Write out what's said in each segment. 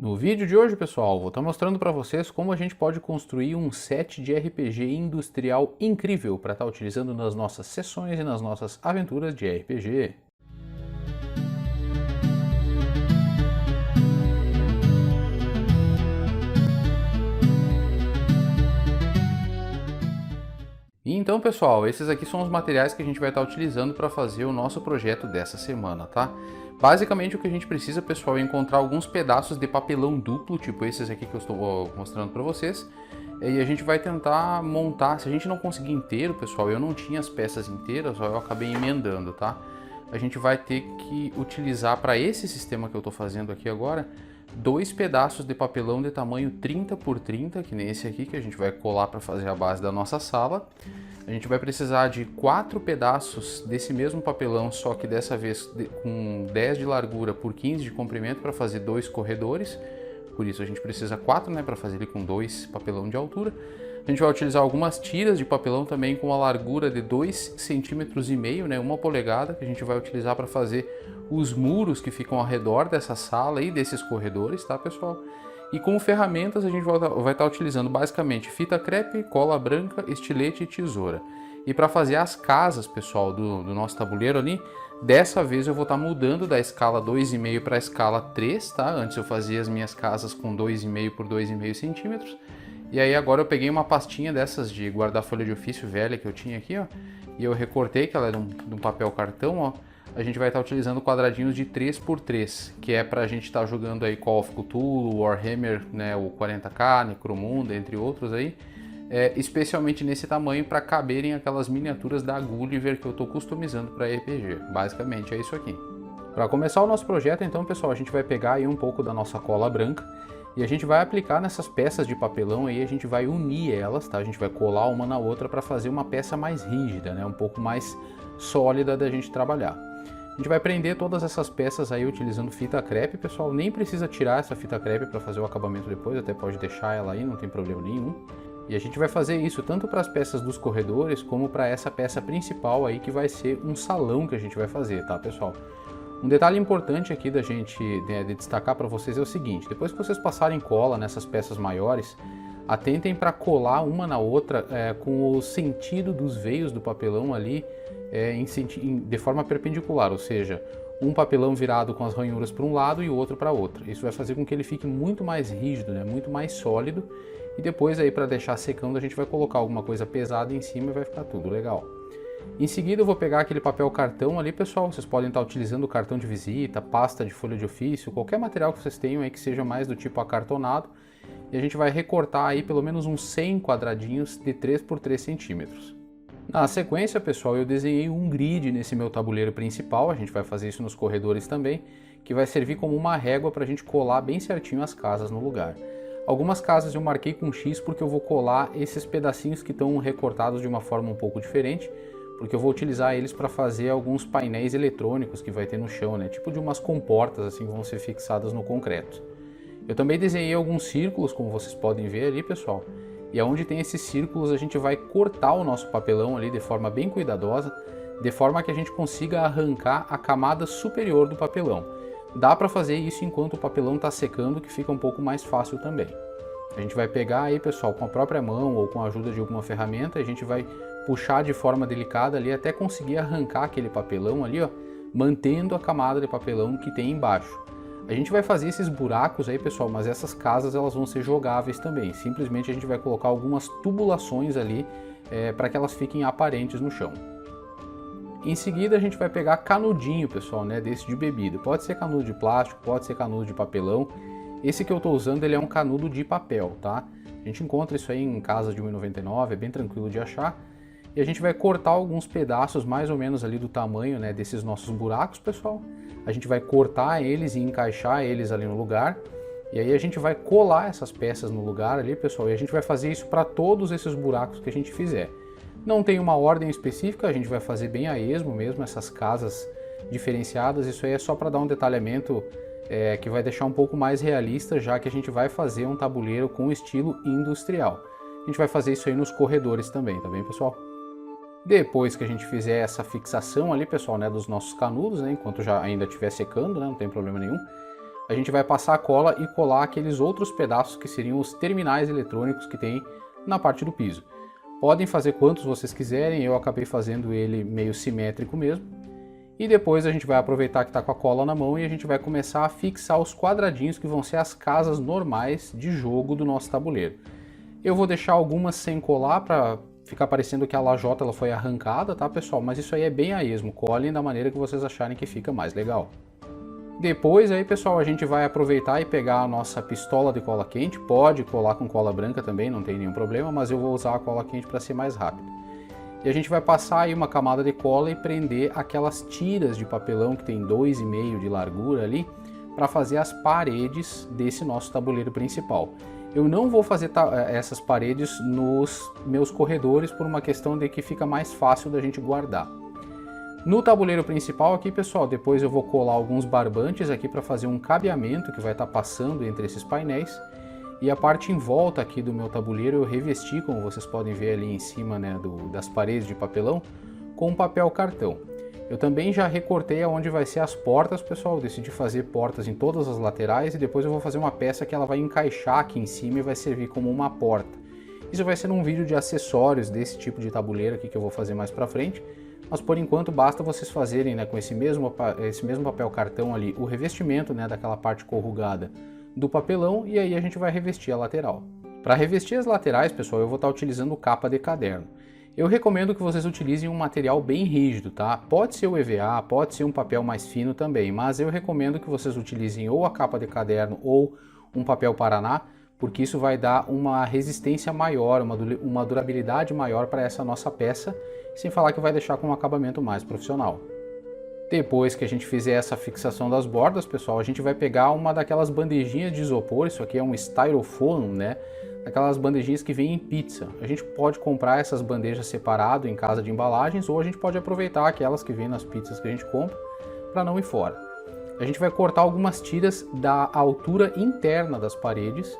No vídeo de hoje, pessoal, vou estar mostrando para vocês como a gente pode construir um set de RPG industrial incrível para estar utilizando nas nossas sessões e nas nossas aventuras de RPG. Então, pessoal, esses aqui são os materiais que a gente vai estar utilizando para fazer o nosso projeto dessa semana, tá? Basicamente o que a gente precisa, pessoal, é encontrar alguns pedaços de papelão duplo, tipo esses aqui que eu estou mostrando para vocês, e a gente vai tentar montar. Se a gente não conseguir inteiro, pessoal, eu não tinha as peças inteiras, eu acabei emendando, tá? A gente vai ter que utilizar para esse sistema que eu estou fazendo aqui agora, dois pedaços de papelão de tamanho 30 por 30, que nem esse aqui que a gente vai colar para fazer a base da nossa sala. A gente vai precisar de 4 pedaços desse mesmo papelão, só que dessa vez com 10 de largura por 15 de comprimento para fazer 2 corredores. Por isso a gente precisa 4, né, para fazer ele com 2 papelão de altura. A gente vai utilizar algumas tiras de papelão também com a largura de 2,5 cm, né, 1 polegada, que a gente vai utilizar para fazer os muros que ficam ao redor dessa sala e desses corredores, tá, pessoal? E como ferramentas a gente vai estar utilizando basicamente fita crepe, cola branca, estilete e tesoura. E para fazer as casas, pessoal, do nosso tabuleiro ali, dessa vez eu vou estar mudando da escala 2,5 para a escala 3, tá? Antes eu fazia as minhas casas com 2,5 por 2,5 centímetros. E aí agora eu peguei uma pastinha dessas de guardar folha de ofício velha que eu tinha aqui, ó. E eu recortei, que ela é de um papel cartão, ó. A gente vai estar utilizando quadradinhos de 3 por 3, que é para a gente estar jogando aí Call of Cthulhu, Warhammer, né, o 40K, Necromunda, entre outros aí, especialmente nesse tamanho para caberem aquelas miniaturas da Gulliver que eu estou customizando para RPG. Basicamente é isso aqui. Para começar o nosso projeto, então, pessoal, a gente vai pegar aí um pouco da nossa cola branca e a gente vai aplicar nessas peças de papelão aí, a gente vai unir elas, tá? A gente vai colar uma na outra para fazer uma peça mais rígida, né, um pouco mais sólida da gente trabalhar. A gente vai prender todas essas peças aí utilizando fita crepe, pessoal. Nem precisa tirar essa fita crepe para fazer o acabamento depois, até pode deixar ela aí, não tem problema nenhum. E a gente vai fazer isso tanto para as peças dos corredores, como para essa peça principal aí, que vai ser um salão que a gente vai fazer, tá, pessoal? Um detalhe importante aqui da gente de destacar para vocês é o seguinte: depois que vocês passarem cola nessas peças maiores, atentem para colar uma na outra com o sentido dos veios do papelão ali de forma perpendicular, ou seja, um papelão virado com as ranhuras para um lado e o outro para outro. Isso vai fazer com que ele fique muito mais rígido, né, muito mais sólido, e depois aí para deixar secando a gente vai colocar alguma coisa pesada em cima e vai ficar tudo legal. Em seguida eu vou pegar aquele papel cartão ali, pessoal. Vocês podem estar utilizando cartão de visita, pasta de folha de ofício, qualquer material que vocês tenham aí que seja mais do tipo acartonado. E a gente vai recortar aí pelo menos uns 100 quadradinhos de 3 por 3 centímetros. Na sequência, pessoal, eu desenhei um grid nesse meu tabuleiro principal. A gente vai fazer isso nos corredores também, que vai servir como uma régua para a gente colar bem certinho as casas no lugar. Algumas casas eu marquei com X porque eu vou colar esses pedacinhos que estão recortados de uma forma um pouco diferente, porque eu vou utilizar eles para fazer alguns painéis eletrônicos que vai ter no chão, né? Tipo de umas comportas assim que vão ser fixadas no concreto. Eu também desenhei alguns círculos, como vocês podem ver ali, pessoal. E aonde tem esses círculos a gente vai cortar o nosso papelão ali de forma bem cuidadosa, de forma que a gente consiga arrancar a camada superior do papelão. Dá para fazer isso enquanto o papelão está secando, que fica um pouco mais fácil também. A gente vai pegar aí, pessoal, com a própria mão ou com a ajuda de alguma ferramenta, a gente vai puxar de forma delicada ali até conseguir arrancar aquele papelão ali, ó, mantendo a camada de papelão que tem embaixo. A gente vai fazer esses buracos aí, pessoal, mas essas casas elas vão ser jogáveis também. Simplesmente a gente vai colocar algumas tubulações ali para que elas fiquem aparentes no chão. Em seguida a gente vai pegar canudinho, pessoal, né, desse de bebida. Pode ser canudo de plástico, pode ser canudo de papelão. Esse que eu estou usando ele é um canudo de papel, tá? A gente encontra isso aí em casas de R$ 1,99, é bem tranquilo de achar. E a gente vai cortar alguns pedaços mais ou menos ali do tamanho, né, desses nossos buracos, pessoal. A gente vai cortar eles e encaixar eles ali no lugar. E aí a gente vai colar essas peças no lugar ali, pessoal. E a gente vai fazer isso para todos esses buracos que a gente fizer. Não tem uma ordem específica, a gente vai fazer bem a esmo mesmo, essas casas diferenciadas. Isso aí é só para dar um detalhamento que vai deixar um pouco mais realista, já que a gente vai fazer um tabuleiro com estilo industrial. A gente vai fazer isso aí nos corredores também, tá bem, pessoal? Depois que a gente fizer essa fixação ali, pessoal, né, dos nossos canudos, né, enquanto já ainda estiver secando, né, não tem problema nenhum, a gente vai passar a cola e colar aqueles outros pedaços que seriam os terminais eletrônicos que tem na parte do piso. Podem fazer quantos vocês quiserem, eu acabei fazendo ele meio simétrico mesmo. E depois a gente vai aproveitar que está com a cola na mão e a gente vai começar a fixar os quadradinhos que vão ser as casas normais de jogo do nosso tabuleiro. Eu vou deixar algumas sem colar para ficar parecendo que a lajota ela foi arrancada, tá pessoal? Mas isso aí é bem a esmo, colhem da maneira que vocês acharem que fica mais legal. Depois aí pessoal, a gente vai aproveitar e pegar a nossa pistola de cola quente, pode colar com cola branca também, não tem nenhum problema, mas eu vou usar a cola quente para ser mais rápido. E a gente vai passar aí uma camada de cola e prender aquelas tiras de papelão que tem 2,5 de largura ali, para fazer as paredes desse nosso tabuleiro principal. Eu não vou fazer essas paredes nos meus corredores por uma questão de que fica mais fácil da gente guardar. No tabuleiro principal aqui, pessoal, depois eu vou colar alguns barbantes aqui para fazer um cabeamento que vai estar passando entre esses painéis. E a parte em volta aqui do meu tabuleiro eu revesti, como vocês podem ver ali em cima, né, das paredes de papelão, com papel cartão. Eu também já recortei aonde vai ser as portas, pessoal, eu decidi fazer portas em todas as laterais e depois eu vou fazer uma peça que ela vai encaixar aqui em cima e vai servir como uma porta. Isso vai ser um vídeo de acessórios desse tipo de tabuleiro aqui que eu vou fazer mais pra frente, mas por enquanto basta vocês fazerem, né, com esse mesmo papel cartão ali o revestimento, né, daquela parte corrugada do papelão e aí a gente vai revestir a lateral. Para revestir as laterais, pessoal, eu vou estar utilizando capa de caderno. Eu recomendo que vocês utilizem um material bem rígido, tá? Pode ser o EVA, pode ser um papel mais fino também, mas eu recomendo que vocês utilizem ou a capa de caderno ou um papel Paraná, porque isso vai dar uma resistência maior, uma durabilidade maior para essa nossa peça, sem falar que vai deixar com um acabamento mais profissional. Depois que a gente fizer essa fixação das bordas, pessoal, a gente vai pegar uma daquelas bandejinhas de isopor, isso aqui é um styrofoam, né? Aquelas bandejinhas que vêm em pizza. A gente pode comprar essas bandejas separado em casa de embalagens ou a gente pode aproveitar aquelas que vêm nas pizzas que a gente compra para não ir fora. A gente vai cortar algumas tiras da altura interna das paredes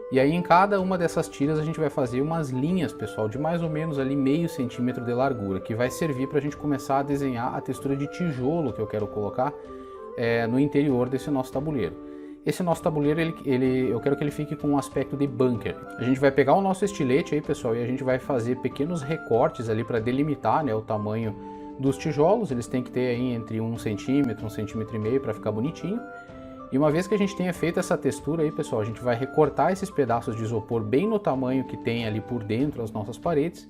e aí em cada uma dessas tiras a gente vai fazer umas linhas, pessoal, de mais ou menos ali meio centímetro de largura, que vai servir para a gente começar a desenhar a textura de tijolo que eu quero colocar no interior desse nosso tabuleiro. Esse nosso tabuleiro, eu quero que ele fique com um aspecto de bunker. A gente vai pegar o nosso estilete aí, pessoal, e a gente vai fazer pequenos recortes ali para delimitar, né, o tamanho dos tijolos. Eles têm que ter aí entre 1 centímetro, 1,5 centímetros para ficar bonitinho. E uma vez que a gente tenha feito essa textura aí, pessoal, a gente vai recortar esses pedaços de isopor bem no tamanho que tem ali por dentro as nossas paredes.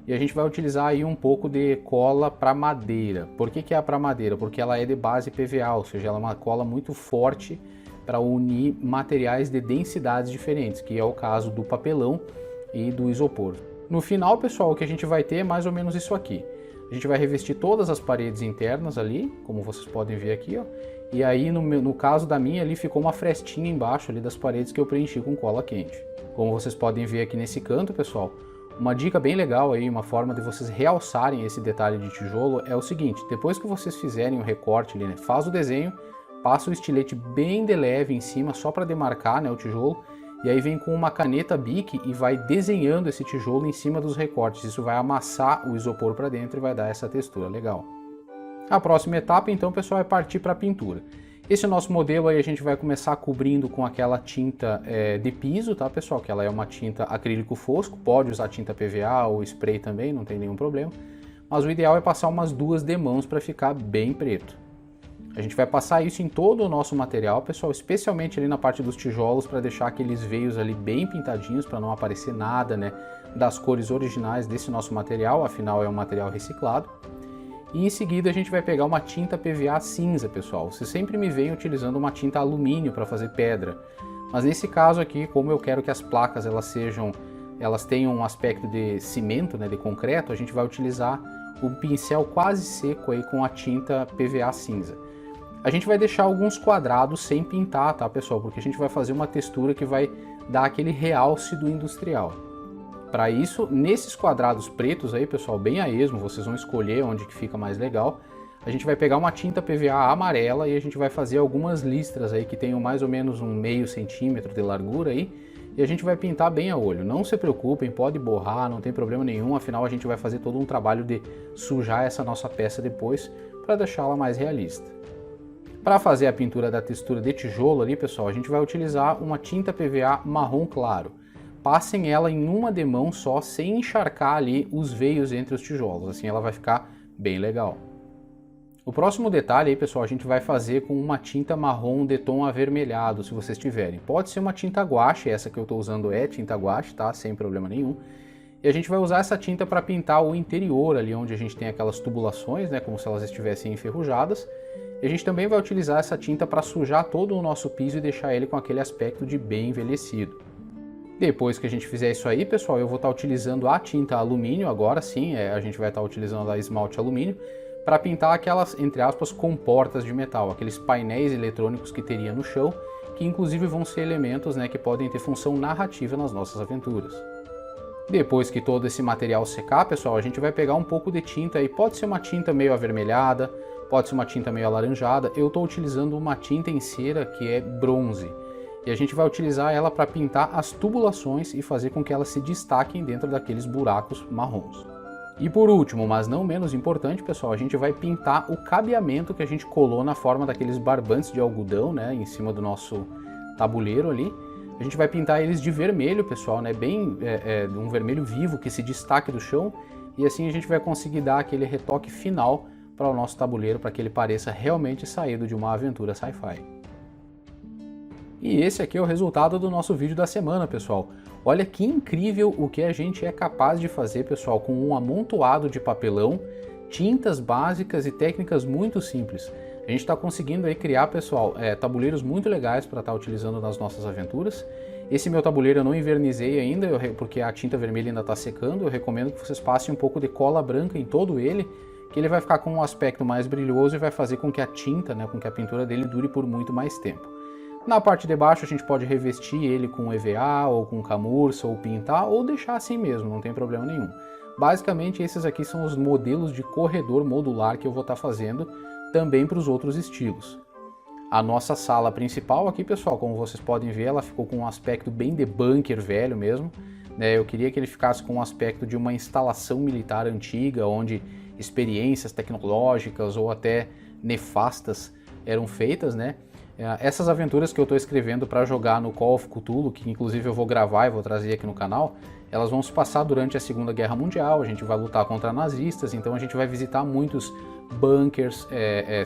E a gente vai utilizar aí um pouco de cola para madeira. Por que é para madeira? Porque ela é de base PVA, ou seja, ela é uma cola muito forte para unir materiais de densidades diferentes, que é o caso do papelão e do isopor. No final, pessoal, o que a gente vai ter é mais ou menos isso aqui. A gente vai revestir todas as paredes internas ali, como vocês podem ver aqui, ó. E aí, no caso da minha, ali ficou uma frestinha embaixo ali das paredes que eu preenchi com cola quente. Como vocês podem ver aqui nesse canto, pessoal, uma dica bem legal aí, uma forma de vocês realçarem esse detalhe de tijolo é o seguinte: depois que vocês fizerem o recorte ali, né, faz o desenho, passa o estilete bem de leve em cima, só para demarcar, né, o tijolo, e aí vem com uma caneta Bic e vai desenhando esse tijolo em cima dos recortes. Isso vai amassar o isopor para dentro e vai dar essa textura legal. A próxima etapa, então, pessoal, é partir para a pintura. Esse nosso modelo aí a gente vai começar cobrindo com aquela tinta de piso, tá, pessoal? Que ela é uma tinta acrílico fosco, pode usar tinta PVA ou spray também, não tem nenhum problema. Mas o ideal é passar umas 2 demãos para ficar bem preto. A gente vai passar isso em todo o nosso material, pessoal, especialmente ali na parte dos tijolos, para deixar aqueles veios ali bem pintadinhos, para não aparecer nada, né, das cores originais desse nosso material, afinal é um material reciclado. E em seguida a gente vai pegar uma tinta PVA cinza, pessoal. Vocês sempre me veem utilizando uma tinta alumínio para fazer pedra, mas nesse caso aqui, como eu quero que as placas elas tenham um aspecto de cimento, né, de concreto, a gente vai utilizar um pincel quase seco aí com a tinta PVA cinza. A gente vai deixar alguns quadrados sem pintar, tá, pessoal? Porque a gente vai fazer uma textura que vai dar aquele realce do industrial. Para isso, nesses quadrados pretos aí, pessoal, bem a esmo, vocês vão escolher onde que fica mais legal. A gente vai pegar uma tinta PVA amarela e a gente vai fazer algumas listras aí que tenham mais ou menos 1,5 centímetro de largura aí. E a gente vai pintar bem a olho. Não se preocupem, pode borrar, não tem problema nenhum. Afinal, a gente vai fazer todo um trabalho de sujar essa nossa peça depois para deixá-la mais realista. Para fazer a pintura da textura de tijolo ali, pessoal, a gente vai utilizar uma tinta PVA marrom claro. Passem ela em uma demão só, sem encharcar ali os veios entre os tijolos, assim ela vai ficar bem legal. O próximo detalhe aí, pessoal, a gente vai fazer com uma tinta marrom de tom avermelhado, se vocês tiverem. Pode ser uma tinta guache, essa que eu estou usando é tinta guache, tá? Sem problema nenhum. E a gente vai usar essa tinta para pintar o interior ali, onde a gente tem aquelas tubulações, né? Como se elas estivessem enferrujadas. E a gente também vai utilizar essa tinta para sujar todo o nosso piso e deixar ele com aquele aspecto de bem envelhecido. Depois que a gente fizer isso aí, pessoal, eu vou estar utilizando a tinta alumínio, agora sim, a gente vai estar utilizando a esmalte alumínio, para pintar aquelas, entre aspas, comportas de metal, aqueles painéis eletrônicos que teria no chão, que inclusive vão ser elementos, né, que podem ter função narrativa nas nossas aventuras. Depois que todo esse material secar, pessoal, a gente vai pegar um pouco de tinta aí, pode ser uma tinta meio avermelhada, pode ser uma tinta meio alaranjada, eu estou utilizando uma tinta em cera que é bronze. E a gente vai utilizar ela para pintar as tubulações e fazer com que elas se destaquem dentro daqueles buracos marrons. E por último, mas não menos importante, pessoal, a gente vai pintar o cabeamento que a gente colou na forma daqueles barbantes de algodão, né, em cima do nosso tabuleiro ali. A gente vai pintar eles de vermelho, pessoal, né, bem um vermelho vivo que se destaque do chão. E assim a gente vai conseguir dar aquele retoque final para o nosso tabuleiro, para que ele pareça realmente saído de uma aventura sci-fi. E esse aqui é o resultado do nosso vídeo da semana, pessoal. Olha que incrível o que a gente é capaz de fazer, pessoal, com um amontoado de papelão, tintas básicas e técnicas muito simples. A gente está conseguindo aí criar, pessoal, tabuleiros muito legais para estar utilizando nas nossas aventuras. Esse meu tabuleiro eu não invernizei ainda, porque a tinta vermelha ainda está secando. Eu recomendo que vocês passem um pouco de cola branca em todo ele, que ele vai ficar com um aspecto mais brilhoso e vai fazer com que a tinta, né, com que a pintura dele dure por muito mais tempo. Na parte de baixo a gente pode revestir ele com EVA ou com camurça ou pintar ou deixar assim mesmo, não tem problema nenhum. Basicamente esses aqui são os modelos de corredor modular que eu vou estar fazendo também para os outros estilos. A nossa sala principal aqui, pessoal, como vocês podem ver, ela ficou com um aspecto bem de bunker velho mesmo. Eu queria que ele ficasse com um aspecto de uma instalação militar antiga, onde experiências tecnológicas ou até nefastas eram feitas, né? Essas aventuras que eu estou escrevendo para jogar no Call of Cthulhu, que inclusive eu vou gravar e vou trazer aqui no canal, elas vão se passar durante a Segunda Guerra Mundial, a gente vai lutar contra nazistas, então a gente vai visitar muitos bunkers,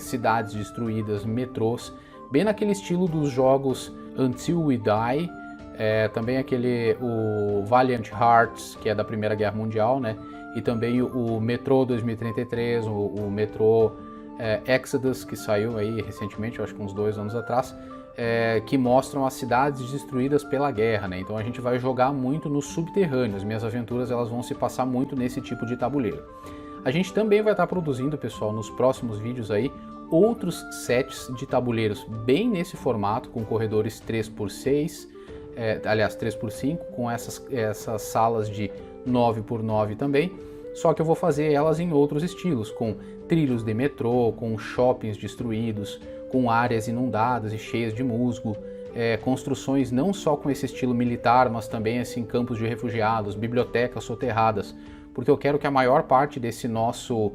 cidades destruídas, metrôs, bem naquele estilo dos jogos Until We Die, também o Valiant Hearts, que é da Primeira Guerra Mundial, né? E também o Metrô 2033, o Metrô Exodus, que saiu aí recentemente, eu acho que uns 2 anos atrás, que mostram as cidades destruídas pela guerra, né? Então a gente vai jogar muito no subterrâneo, as minhas aventuras elas vão se passar muito nesse tipo de tabuleiro. A gente também vai estar produzindo, pessoal, nos próximos vídeos aí, outros sets de tabuleiros bem nesse formato, com corredores 3x6, aliás 3x5, com essas salas de 9x9 também, só que eu vou fazer elas em outros estilos, com trilhos de metrô, com shoppings destruídos, com áreas inundadas e cheias de musgo, construções não só com esse estilo militar, mas também assim, campos de refugiados, bibliotecas soterradas, porque eu quero que a maior parte desse nosso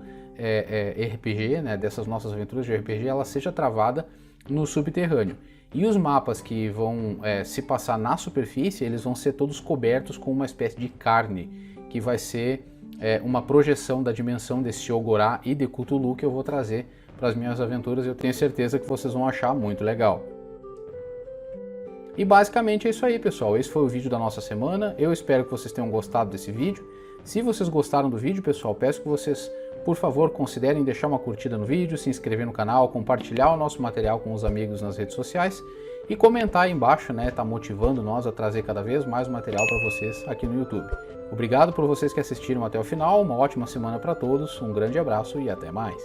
RPG, né, dessas nossas aventuras de RPG, ela seja travada no subterrâneo. E os mapas que vão se passar na superfície, eles vão ser todos cobertos com uma espécie de carne, que vai ser uma projeção da dimensão desse Ogorá e de Cthulhu que eu vou trazer para as minhas aventuras e eu tenho certeza que vocês vão achar muito legal. E basicamente é isso aí, pessoal. Esse foi o vídeo da nossa semana. Eu espero que vocês tenham gostado desse vídeo. Se vocês gostaram do vídeo, pessoal, peço que vocês, por favor, considerem deixar uma curtida no vídeo, se inscrever no canal, compartilhar o nosso material com os amigos nas redes sociais e comentar aí embaixo, né? Tá motivando nós a trazer cada vez mais material para vocês aqui no YouTube. Obrigado por vocês que assistiram até o final, uma ótima semana para todos, um grande abraço e até mais.